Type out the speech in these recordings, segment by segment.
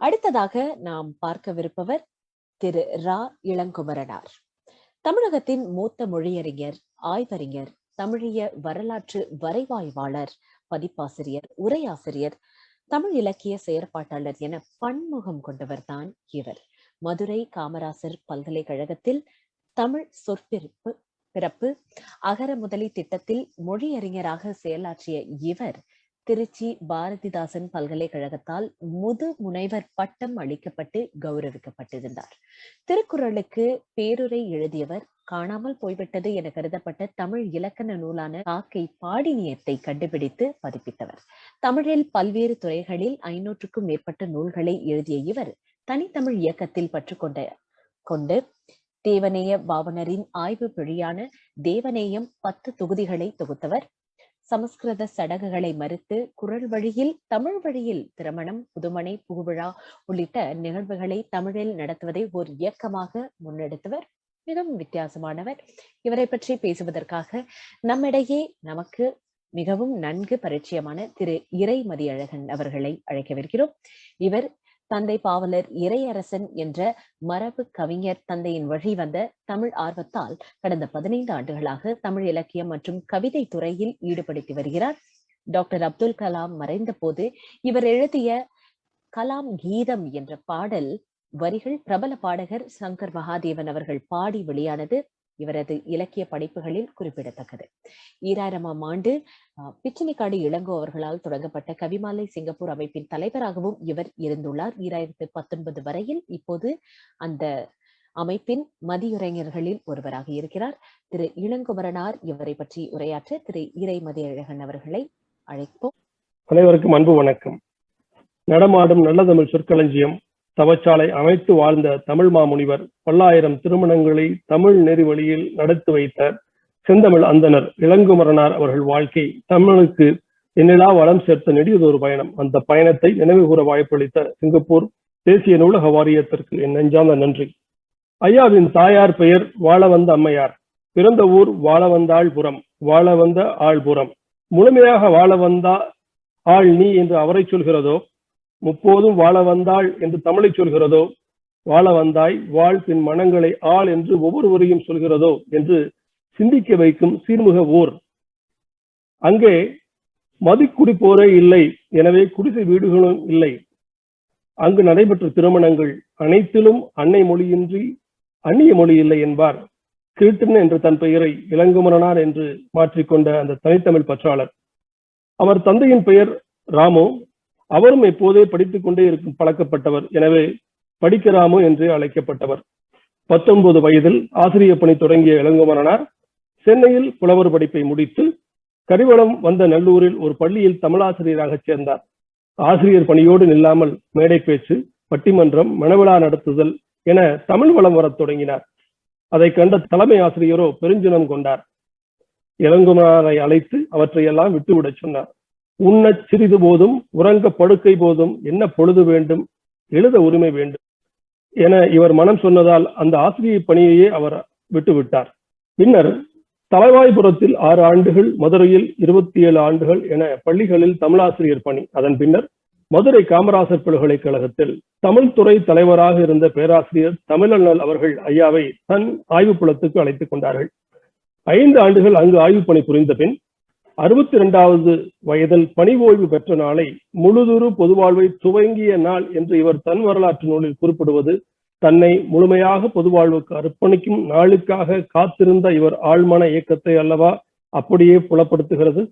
அடுத்ததாக நாம் பார்க்கவிருப்பவர் திரு ரா இளங்குமரனார். தமிழகத்தின் மூத்த மொழியறிஞர், ஆய்வறிஞர், தமிழிய வரலாற்று வரைவாய்வாளர், பதிப்பாசிரியர், உரையாசிரியர், தமிழ் இலக்கிய செயற்பாட்டாளர் என பன்முகம் கொண்டவர்தான் இவர். மதுரை காமராசர் பல்கலைக்கழகத்தில் தமிழ் பிறப்பு அகர முதலி திட்டத்தில் மொழியறிஞராக செயலாற்றிய இவர் திருச்சி பாரதிதாசன் பல்கலைக்கழகத்தால் முதுமுனைவர் பட்டம் அளிக்கப்பட்டு கௌரவிக்கப்பட்டிருந்தார். திருக்குறளுக்கு பேருரை எழுதியவர். காணாமல் போய்விட்டது என கருதப்பட்ட தமிழ் இலக்கண நூலான காக்கை பாடினியத்தை கண்டுபிடித்து பதிப்பித்தவர். தமிழில் பல்வேறு துறைகளில் 500க்கும் மேற்பட்ட நூல்களை எழுதிய இவர் தனித்தமிழ் இயக்கத்தில் கொண்டு தேவநேய பாவனரின் ஆய்வு பிழையான தேவநேயம் 10 தொகுதிகளை தொகுத்தவர். சமஸ்கிருத சடங்குகளை மறுத்து குரல் வழியில் தமிழ் வழியில் திருமணம், புதுமனை, புகுவிழா உள்ளிட்ட நிகழ்வுகளை தமிழில் நடத்துவதை ஒரு இயக்கமாக முன்னெடுத்தவர். மிகவும் வித்தியாசமானவர். இவரை பற்றி பேசுவதற்காக நம்மிடையே நமக்கு மிகவும் நன்கு பரிச்சயமான திரு இறைமதியழகன் அவர்களை அழைக்கவிருக்கிறோம். இவர் தந்தை பாவலர் இறையரசன் என்ற மரபு கவிஞர் தந்தையின் வழி வந்த தமிழ் ஆர்வத்தால் கடந்த 15 ஆண்டுகளாக தமிழ் இலக்கியம் மற்றும் கவிதை துறையில் ஈடுபடுத்தி வருகிறார். டாக்டர் அப்துல் கலாம் மறைந்த போது இவர் எழுதிய கலாம் கீதம் என்ற பாடல் வரிகள் பிரபல பாடகர் சங்கர் மகாதேவன் அவர்கள் பாடி வெளியானது. இவரது இலக்கிய படைப்புகளில் குறிப்பிடத்தக்கது. 2000ஆம் ஆண்டு பிச்சினிக்காடு இளங்கோ அவர்களால் தொடங்கப்பட்ட கவிமாலை சிங்கப்பூர் அமைப்பின் தலைவராகவும் இவர் இருந்துள்ளார். 2019 வரையில் இப்போது அந்த அமைப்பின் மதியுரைஞர்களில் ஒருவராக இருக்கிறார். திரு இளங்குமரனார் இவரை பற்றி உரையாற்ற திரு இறைமதியழகன் அவர்களை அழைப்போம். அனைவருக்கும் அன்பு வணக்கம். நடமாடும் நல்ல தமிழ் சொற்களஞ்சியம் தவச்சாலை அமைத்து வாழ்ந்த தமிழ் மாமுனிவர், பல்லாயிரம் திருமணங்களை தமிழ் நெறி வழியில் நடத்தி வைத்த செந்தமிழ் அந்தனர் இளங்குமரனார் அவர்கள் வாழ்க்கை தமிழுக்கு எண்ணிலா வளம் சேர்த்த நெடியதொரு பயணம். அந்த பயணத்தை நினைவு கூற வாய்ப்பளித்த சிங்கப்பூர் தேசிய நூலக வாரியத்திற்கு என் நெஞ்சார்ந்த நன்றி. ஐயாவின் தாயார் பெயர் வாழவந்த அம்மையார். பிறந்த ஊர் வாழவந்தாள்புரம். வாழவந்த ஆள்புரம். முழுமையாக வாழ வந்தா ஆள் நீ என்று அவரை சொல்கிறதோ, முப்போதும் வாழ வந்தாள் என்று தமிழை சொல்கிறதோ, வாழ வந்தாய் வாழ் பின் மனங்களை ஆள் என்று ஒவ்வொருவரையும் சொல்கிறதோ என்று சிந்திக்க வைக்கும் சீர்முக ஊர். அங்கே மதிக்குடிப்போரே இல்லை, எனவே குடிசை வீடுகளும் இல்லை. அங்கு நடைபெற்ற திருமணங்கள் அனைத்திலும் அன்னை மொழியின்றி அந்நிய மொழி இல்லை என்பார் கிருட்டன் என்ற தன் பெயரை இளங்குமரனார் என்று மாற்றிக்கொண்ட அந்த தனித்தமிழ் பற்றாளர். அவர் தந்தையின் பெயர் ராமு. அவரும் எப்போதே படித்துக் கொண்டே இருக்கும் பழக்கப்பட்டவர். எனவே படிக்கராமு என்று அழைக்கப்பட்டவர். 19 வயதில் ஆசிரியர் பணி தொடங்கிய இளங்குமரனார் சென்னையில் புலவர் படிப்பை முடித்து கரிவளம் வந்த நல்லூரில் ஒரு பள்ளியில் தமிழாசிரியராக சேர்ந்தார். ஆசிரியர் பணியோடு நில்லாமல் மேடை பேச்சு, பட்டிமன்றம், மணவிழா நடத்துதல் என தமிழ் வளம் வரத் தொடங்கினார். அதை கண்ட தலைமை ஆசிரியரோ பெருஞ்சினம் கொண்டார். இளங்குமரனாரை அழைத்து அவற்றையெல்லாம் விட்டுவிடச் சொன்னார். உண்ண சிறிது போதும் உறங்க படுக்கை போதும் என்ன பொழுது வேண்டும், எழுத உரிமை வேண்டும் என இவர் மனம் சொன்னதால் அந்த ஆசிரியர் பணியையே அவர் விட்டுவிட்டார். பின்னர் தலைவாய்புரத்தில் 6 ஆண்டுகள், மதுரையில் 27 ஆண்டுகள் என பள்ளிகளில் தமிழாசிரியர் பணி. அதன் பின்னர் மதுரை காமராசர் பல்கலைக்கழகத்தில் தமிழ் துறை தலைவராக இருந்த பேராசிரியர் தமிழண்ணல் அவர்கள் ஐயாவை தன் ஆய்வு புலத்துக்கு அழைத்துக் கொண்டார்கள். 5 ஆண்டுகள் அங்கு ஆய்வு பணி புரிந்த பின் 62வது வயதில் பணி ஓய்வு பெற்ற நாளை முழுதுரு பொதுவாழ்வை துவங்கிய நாள் என்று இவர் தன் வரலாற்று நூலில் குறிப்பிடுவது தன்னை முழுமையாக பொதுவாழ்வுக்கு அர்ப்பணிக்கும் நாளுக்காக காத்திருந்த இவர் ஆழ்மன இயக்கத்தை அல்லவா அப்படியே புலப்படுத்துகிறது.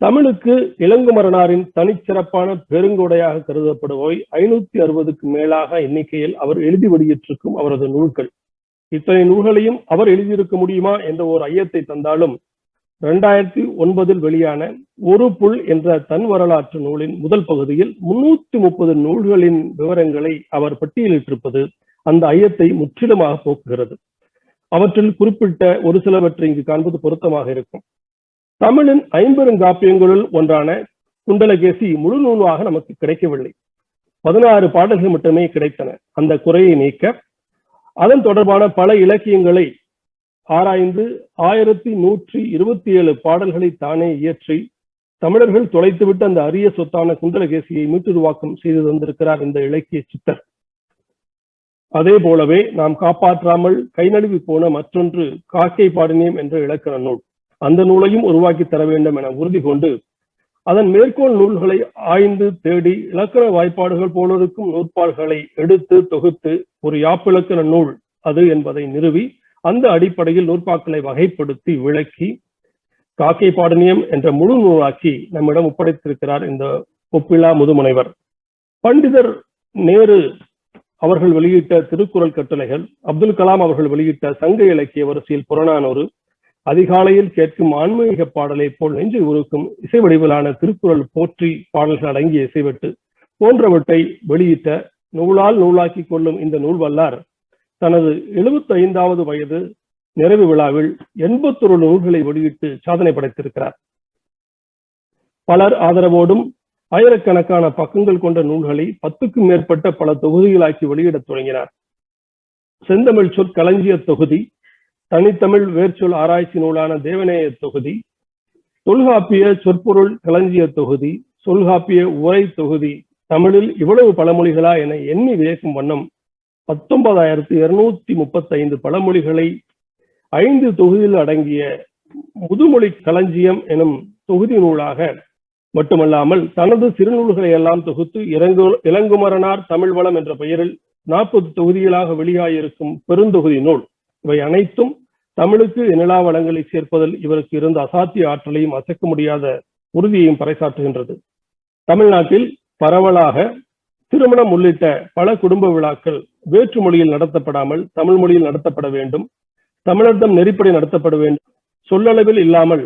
தமிழுக்கு இளங்குமரனாரின் தனிச்சிறப்பான பெருங்கொடையாக கருதப்படுபவை 560க்கு மேலாக எண்ணிக்கையில் அவர் எழுதி வெளியிட்டிருக்கும் அவரது நூல்கள். இத்தனை நூல்களையும் அவர் எழுதியிருக்க முடியுமா என்ற ஒரு ஐயத்தை தந்தாலும் 2009 வெளியான ஒரு புல் என்ற தன் வரலாற்று நூலின் முதல் பகுதியில் 330 நூல்களின் விவரங்களை அவர் பட்டியலிட்டிருப்பது அந்த ஐயத்தை முற்றிலுமாக போக்குகிறது. அவற்றில் குறிப்பிட்ட ஒரு சிலவற்றை இங்கு காண்பது பொருத்தமாக இருக்கும். தமிழின் 50 காப்பியங்களுள் ஒன்றான குண்டலகேசி முழு நூலாக நமக்கு கிடைக்கவில்லை. 16 பாடல்கள் மட்டுமே கிடைத்தன. அந்த குறையை நீக்க அதன் தொடர்பான பல இலக்கியங்களை ஆராய்ந்து 1127 பாடல்களை தானே இயற்றி தமிழர்கள் தொலைத்துவிட்டு அந்த அரிய சொத்தான குண்டலகேசியை மீட்டுருவாக்கம் செய்து தந்திருக்கிறார் இந்த இலக்கிய சித்தர். அதே போலவே நாம் காப்பாற்றாமல் கை நழுவி போன மற்றொன்று காக்கை பாடினியம் என்ற இலக்கண நூல். அந்த நூலையும் உருவாக்கி தர வேண்டும் என உறுதி கொண்டு அதன் மேற்கோள் நூல்களை ஆய்ந்து தேடி இலக்கண வாய்ப்பாடுகள் போலிருக்கும் நூற்பாடுகளை எடுத்து தொகுத்து ஒரு யாப்பிலக்கண நூல் அது என்பதை நிறுவி அந்த அடிப்படையில் நூற்பாக்களை வகைப்படுத்தி விளக்கி காக்கை பாடனியம் என்ற முழு நூலாக்கி நம்மிடம் ஒப்படைத்திருக்கிறார் இந்த ஒப்பிலா முதுமுனைவர். பண்டிதர் நேரு அவர்கள் வெளியிட்ட திருக்குறள் கட்டளைகள், அப்துல் கலாம் அவர்கள் வெளியிட்ட சங்க இலக்கிய வரிசையில் புறநானூறு, அதிகாலையில் கேட்கும் ஆன்மீக பாடலை போல் நெஞ்சை உருக்கும் இசை வடிவிலான திருக்குறள் போற்றி பாடல்கள் அடங்கிய இசைவெட்டு போன்றவற்றை வெளியிட்ட நூலால் நூலாக்கி கொள்ளும் இந்த நூல் வல்லார் தனது 75வது வயது நிறைவு விழாவில் 81 நூல்களை வெளியிட்டு சாதனை படைத்திருக்கிறார். பலர் ஆதரவோடும் ஆயிரக்கணக்கான பக்கங்கள் கொண்ட நூல்களை 10க்கும் மேற்பட்ட பல தொகுதிகளாக்கி வெளியிடத் தொடங்கினார். செந்தமிழ் சொற்களஞ்சிய தொகுதி, தனித்தமிழ் வேர்ச்சொல் ஆராய்ச்சி நூலான தேவநேய தொகுதி, தொல்காப்பிய சொற்பொருள் களஞ்சிய தொகுதி, தொல்காப்பிய உரை தொகுதி, தமிழில் இவ்வளவு பழமொழிகளா என எண்ணி வியக்கும் வண்ணம் 19,235 பழமொழிகளை 5 தொகுதியில் அடங்கிய முதுமொழி களஞ்சியம் எனும் தொகுதி நூலாக மட்டுமல்லாமல் தனது சிறுநூல்களை எல்லாம் தொகுத்து இளங்குமரனார் தமிழ் வளம் என்ற பெயரில் 40 தொகுதிகளாக வெளியாகியிருக்கும் பெருந்தொகுதி நூல். இவை அனைத்தும் தமிழுக்கு இணையா வளங்களை சேர்ப்பதில் இவருக்கு இருந்த அசாத்திய ஆற்றலையும் அசைக்க முடியாத உறுதியையும் பறைசாற்றுகின்றது. தமிழ்நாட்டில் பரவலாக திருமணம் உள்ளிட்ட பல குடும்ப விழாக்கள் வேற்று மொழியில் நடத்தப்படாமல் தமிழ் மொழியில் நடத்தப்பட வேண்டும், தமிழர்தம் நெறிப்படி நடத்தப்பட வேண்டும், சொல்லளவில் இல்லாமல்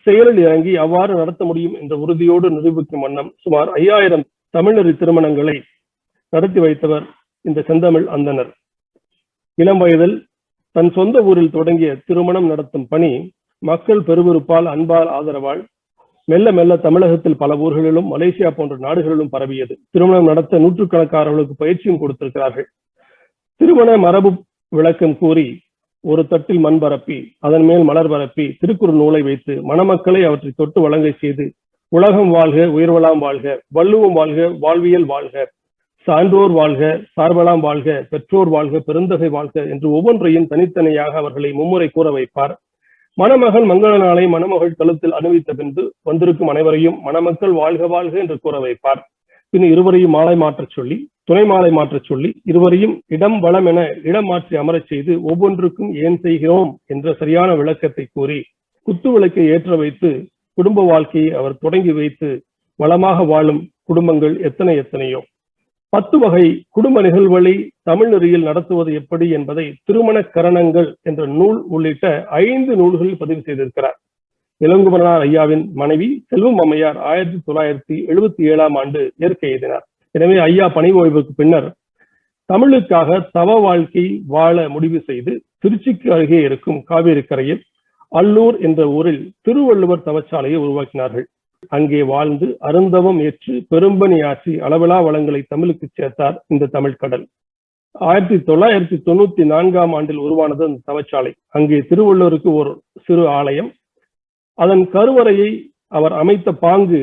செயலில் இறங்கி அவ்வாறு நடத்த முடியும் என்ற உறுதியோடு நிரூபிக்கும் வண்ணம் சுமார் 5000 தமிழ்நெறி திருமணங்களை நடத்தி வைத்தவர் இந்த செந்தமிழ் அந்தனர். இளம் வயதில் தன் சொந்த ஊரில் தொடங்கிய திருமணம் நடத்தும் பணி மக்கள் பெருவிருப்பால் அன்பால் ஆதரவால் மெல்ல மெல்ல தமிழகத்தில் பல ஊர்களிலும் மலேசியா போன்ற நாடுகளிலும் பரவியது. திருமணம் நடத்த நூற்றுக்கணக்கானவர்களுக்கு பயிற்சியும் கொடுத்திருக்கிறார்கள். திருமண மரபு விளக்கம் கூறி ஒரு தட்டில் மண் பரப்பி அதன் மேல் மலர் பரப்பி திருக்குறள் நூலை வைத்து மணமக்களை அவற்றை தொட்டு வழங்க செய்து உலகம் வாழ்க, உயிர்வலாம் வாழ்க, வள்ளுவம் வாழ்க, வாழ்வியல் வாழ்க, சான்றோர் வாழ்க, சார்பலாம் வாழ்க, பெற்றோர் வாழ்க, பெருந்தகை வாழ்க என்று ஒவ்வொன்றையும் தனித்தனியாக அவர்களை மும்முறை கூற வைப்பார். மணமகன் மங்கள நாளை மணமகள் கழுத்தில் அணிவித்த பின்பு வந்திருக்கும் அனைவரையும் மணமக்கள் வாழ்க வாழ்க என்று கூற வைப்பார். பின் இருவரையும் மாலை மாற்றச் சொல்லி, துணை மாலை மாற்றச் சொல்லி, இருவரையும் இடம் வளம் என இடம் மாற்றி அமரச் செய்து ஒவ்வொன்றுக்கும் ஏன் செய்கிறோம் என்ற சரியான விளக்கத்தை கூறி குத்து விளக்கை ஏற்ற வைத்து குடும்ப வாழ்க்கையை அவர் தொடங்கி வைத்து வளமாக வாழும் குடும்பங்கள் எத்தனை எத்தனையோ. 10 வகை குடும்ப நிகழ்வுகளை தமிழ் நெறியில் நடத்துவது எப்படி என்பதை திருமண கரணங்கள் என்ற நூல் உள்ளிட்ட 5 நூல்களில் பதிவு செய்திருக்கிறார். இளங்குமரனார் ஐயாவின் மனைவி செல்வம் அம்மையார் 1977ஆம் ஆண்டு இயற்கை எழுதினார். எனவே ஐயா பணி ஓய்வுக்கு பின்னர் தமிழுக்காக தவ வாழ்க்கை வாழ முடிவு செய்து திருச்சிக்கு அருகே இருக்கும் காவேரி கரையில் அல்லூர் என்ற ஊரில் திருவள்ளுவர் தவச்சாலையை உருவாக்கினார்கள். அங்கே வாழ்ந்து அருந்தவம் ஏற்று பெரும்பணி ஆற்றி அளவிலா வளங்களை தமிழுக்கு சேர்த்தார் இந்த தமிழ் கடல். 1994ஆம் ஆண்டில் உருவானது அந்த தவச்சாலை. அங்கே திருவள்ளுவருக்கு ஒரு சிறு ஆலயம், அதன் கருவறையை அவர் அமைத்த பாங்கு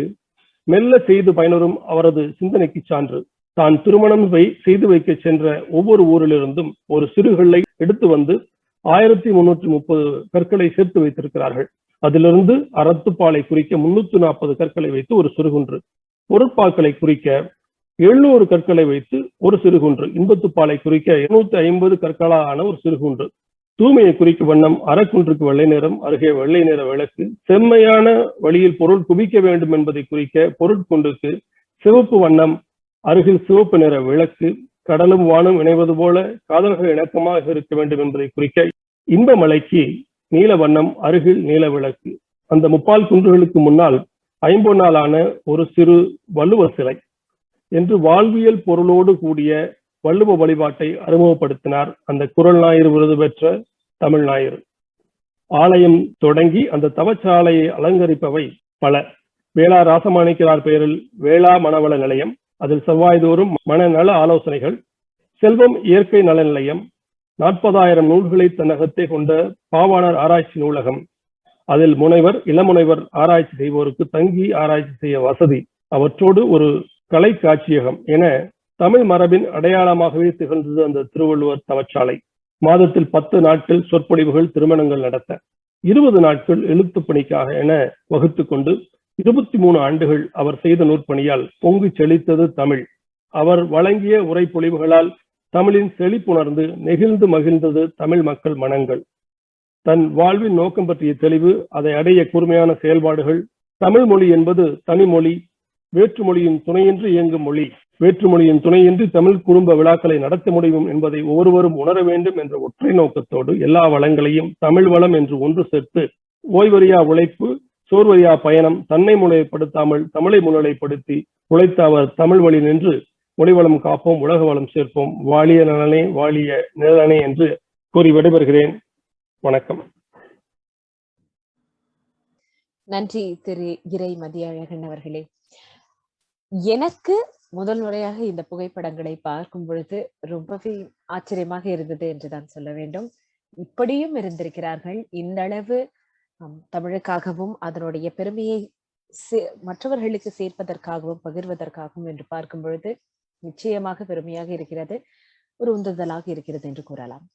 மெல்ல செய்து பயனரும் அவரது சிந்தனைக்கு சான்று. தான் திருமணம் செய்து வைக்க சென்ற ஒவ்வொரு ஊரிலிருந்தும் ஒரு சிறுகளை எடுத்து வந்து 1330 கற்களை சேர்த்து வைத்திருக்கிறார்கள். அதிலிருந்து அறத்துப்பாலை குறிக்க 340 கற்களை வைத்து ஒரு சிறுகுன்று, பொருட்பாக்களை குறிக்க 700 கற்களை வைத்து ஒரு சிறுகுன்று, இன்பத்துப்பாலை குறிக்க 250 கற்களான ஒரு சிறுகுன்று, தூய்மையை குறிக்கும் வண்ணம் அறக்குன்றுக்கு வெள்ளை நிறம், அருகே வெள்ளை நிற விளக்கு, செம்மையான வழியில் பொருள் குவிக்க வேண்டும் என்பதை குறிக்க பொருட்குண்டுக்கு சிவப்பு வண்ணம், அருகில் சிவப்பு நிற விளக்கு, கடலும் வானும் இணைவது போல காதல்கள் இணக்கமாக இருக்க வேண்டும் என்பதை குறிக்க இன்பமலைக்கு நீல வண்ணம், அருகில் நீல விளக்கு. அந்த முப்பால் குன்றுகளுக்கு முன்னால் ஐம்பொன்னாலான ஒரு சிறு வள்ளுவர் சிலை என்று வாழ்வியல் பொருளோடு கூடிய வள்ளுவ வழிபாட்டை அறிமுகப்படுத்தினார் அந்த குறள் ஞாயிறு விருது பெற்ற தமிழ் ஞாயிறு. ஆலயம் தொடங்கி அந்த தவச்சாலையை அலங்கரிப்பவை பல. வேளா ராசமாணிக்கிறார் பெயரில் வேளா மனவள நிலையம், அதில் செவ்வாய்தோறும் மனநல ஆலோசனைகள், செல்வம் இயற்கை நல நிலையம், 40,000 நூல்களை தன்னகத்தை கொண்ட பாவாணர் ஆராய்ச்சி நூலகம், அதில் முனைவர், இளமுனைவர் ஆராய்ச்சி செய்வோருக்கு தங்கி ஆராய்ச்சி செய்ய வசதி, அவற்றோடு ஒரு கலை காட்சியகம் என தமிழ் மரபின் அடையாளமாகவே திகழ்ந்தது அந்த திருவள்ளுவர் தவச்சாலை. மாதத்தில் 10 நாட்கள் சொற்பொழிவுகள், திருமணங்கள் நடத்த, 20 நாட்கள் எழுத்து பணிக்காக என வகுத்து கொண்டு 23 ஆண்டுகள் அவர் செய்த நூற்பணியால் பொங்கு செழித்தது தமிழ். அவர் வழங்கிய உரைப்பொழிவுகளால் தமிழின் செழிப்புணர்ந்து நெகிழ்ந்து மகிழ்ந்தது தமிழ் மக்கள் மனங்கள். தன் வாழ்வின் நோக்கம் பற்றிய தெளிவு, அதை அடைய கூர்மையான செயல்பாடுகள், தமிழ் மொழி என்பது தனிமொழி, வேற்றுமொழியின் துணையின்றி இயங்கும் மொழி, வேற்றுமொழியின் துணையின்றி தமிழ் குடும்ப விழாக்களை நடத்த முடியும் என்பதை ஒவ்வொருவரும் உணர வேண்டும் என்ற ஒற்றை நோக்கத்தோடு எல்லா வளங்களையும் தமிழ் வளம் என்று ஒன்று சேர்த்து ஓய்வறியா உழைப்பு, சோர்வறியா பயணம், தன்னை முன்னிலைப்படுத்தாமல் தமிழை முன்னிலைப்படுத்தி உழைத்த அவர் தமிழ் வழி நின்று மொழிவளம் காப்போம், உலக வளம் சேர்ப்போம், வாழிய நலனே வாழிய நிழலனே என்று கூறி விடைபெறுகிறேன். வணக்கம். நன்றி திரு இறை மதியழகன் அவர்களே. எனக்கு முதல் முறையாக இந்த புகைப்படங்களை பார்க்கும் பொழுது ரொம்பவே ஆச்சரியமாக இருந்தது என்றுதான் சொல்ல வேண்டும். இப்படியும் இருந்திருக்கிறார்கள். இந்த அளவு தமிழுக்காகவும் அதனுடைய பெருமையை மற்றவர்களுக்கு சேர்ப்பதற்காகவும் பகிர்வதற்காகவும் என்று பார்க்கும் பொழுது நிச்சயமாக பெருமையாக இருக்கிறது, ஒரு உந்துதலாக இருக்கிறது என்று கூறலாம்.